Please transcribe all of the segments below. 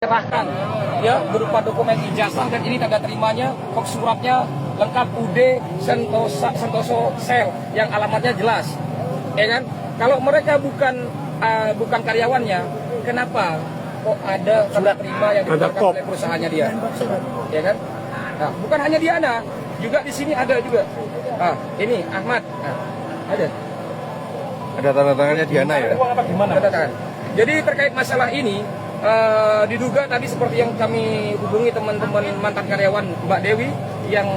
Serahkan ya berupa dokumen ijazah dan ini tanda terimanya, kok suratnya lengkap UD Sentoso Sel yang alamatnya jelas, ya kan? Kalau mereka bukan karyawannya, kenapa kok ada surat terima yang dikeluarkan oleh perusahaannya dia, ya kan? Nah, bukan hanya Diana, juga di sini ada juga. Ini Ahmad, ada tanda tangannya Diana ya? Tanda tangan. Jadi terkait masalah ini. Diduga tadi seperti yang kami hubungi teman-teman mantan karyawan Mbak Dewi yang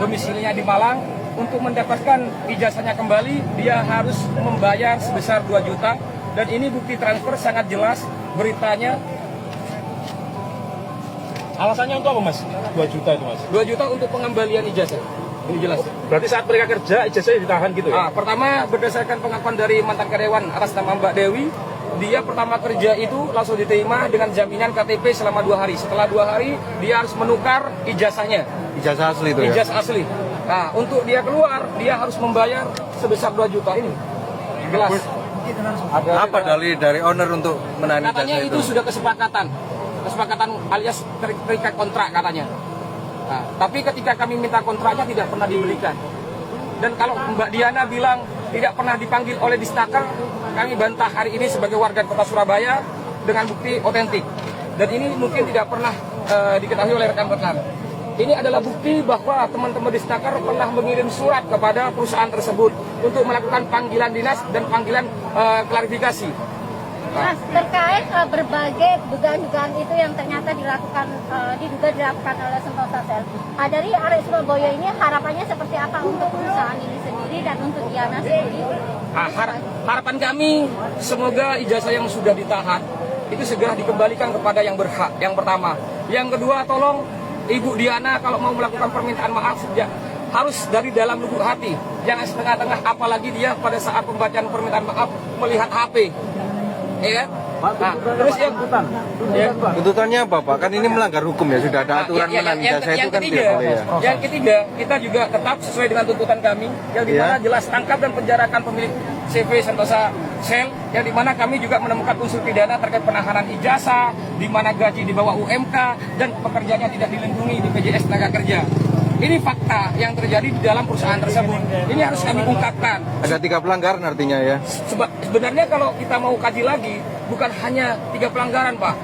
domisilinya di Malang, untuk mendapatkan ijazahnya kembali dia harus membayar sebesar 2 juta dan ini bukti transfer sangat jelas beritanya. Alasannya untuk apa mas? 2 juta itu mas? 2 juta untuk pengembalian ijazah. Ini jelas. Berarti saat mereka kerja ijazahnya ditahan gitu ya? Pertama berdasarkan pengakuan dari mantan karyawan atas nama Mbak Dewi, dia pertama kerja itu langsung diterima dengan jaminan KTP selama 2 hari. Setelah 2 hari dia harus menukar ijazahnya. Ijazah asli itu ya? Ijazah asli. Nah, untuk dia keluar dia harus membayar sebesar 2 juta ini. Jelas. Apa dari owner untuk menahan Katanya ijazah itu sudah kesepakatan alias terikat kontrak katanya. Nah, tapi ketika kami minta kontraknya tidak pernah diberikan. Dan kalau Mbak Diana bilang tidak pernah dipanggil oleh Disnaker, kami bantah hari ini sebagai warga kota Surabaya dengan bukti otentik. Dan ini mungkin tidak pernah diketahui oleh rekan-rekan. Ini adalah bukti bahwa teman-teman Disnaker pernah mengirim surat kepada perusahaan tersebut untuk melakukan panggilan dinas dan panggilan klarifikasi. Mas, terkait berbagai dugaan-dugaan itu yang ternyata diduga dilakukan oleh Sentosa Sel, dari area Surabaya ini harapannya seperti apa untuk perusahaan ini sendiri dan untuk Diana sendiri? Harapan kami semoga ijazah yang sudah ditahan itu segera dikembalikan kepada yang berhak, yang pertama. Yang kedua, tolong Ibu Diana kalau mau melakukan permintaan maaf harus dari dalam lubuk hati, jangan setengah-tengah, apalagi dia pada saat pembacaan permintaan maaf melihat HP. Ya, terus yang tuntutannya apa Pak? Kan ini melanggar hukum ya, sudah ada aturan menahan ijazah itu kan tidak boleh ya. Yang ketiga, kita juga tetap sesuai dengan tuntutan kami, yang dimana jelas tangkap dan penjarakan pemilik CV Sentosa Sel, yang dimana kami juga menemukan unsur pidana terkait penahanan ijazah, di mana gaji di bawah UMK dan pekerjanya tidak dilindungi di BPJS Tenaga Kerja. Ini fakta yang terjadi di dalam perusahaan tersebut. Ini harus kami ungkapkan. Ada 3 pelanggaran artinya ya? Sebenarnya kalau kita mau kaji lagi, bukan hanya 3 pelanggaran Pak.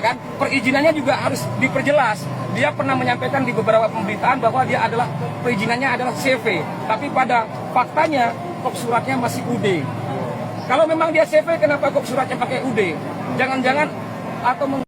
Kan perizinannya juga harus diperjelas. Dia pernah menyampaikan di beberapa pemberitaan bahwa dia adalah perizinannya adalah CV, tapi pada faktanya kop suratnya masih UD. Kalau memang dia CV, kenapa kop suratnya pakai UD? Jangan-jangan atau